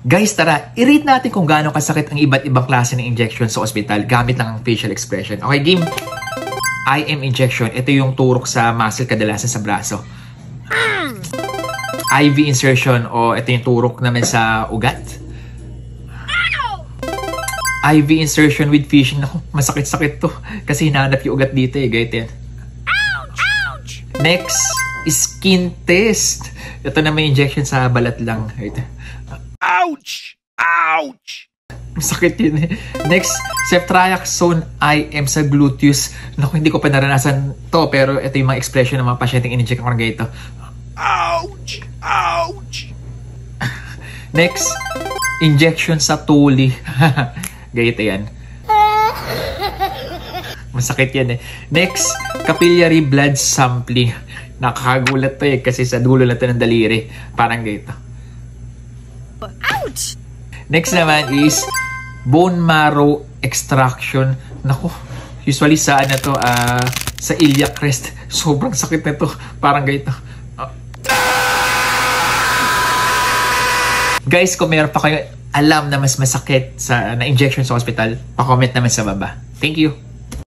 Guys, tara, i-rate natin kung gaano kasakit ang iba't ibang klase ng injection sa ospital gamit lang ang facial expression. Okay, game. IM injection. Ito yung turok sa muscle, kadalasan sa braso. IV insertion o ito yung turok naman sa ugat. IV insertion with fishing. Naku, masakit-sakit to. Kasi hinahanap yung ugat dito eh. Gayet yan. Next, skin test. Ito na may injection sa balat lang. Ito. Ouch! Ouch! Masakit yun eh. Next, ceftriaxone IM sa gluteus. Naku, hindi ko pa naranasan to. Pero ito yung mga expression ng mga pasyenteng in-inject ako ng ganito. Ouch! Ouch! Next, injection sa tuli. Ganito yan. Masakit yan eh. Next, capillary blood sampling. Nakakagulat to eh kasi sa dulo na to ng daliri. Parang ganito. Ouch! Next naman is bone marrow extraction. Naku, usually sa ano to, sa iliac crest. Sobrang sakit na to. Parang ganito. Guys, kung meron pa kayo alam na mas masakit sa na injection sa hospital, pa-comment naman sa baba. Thank you.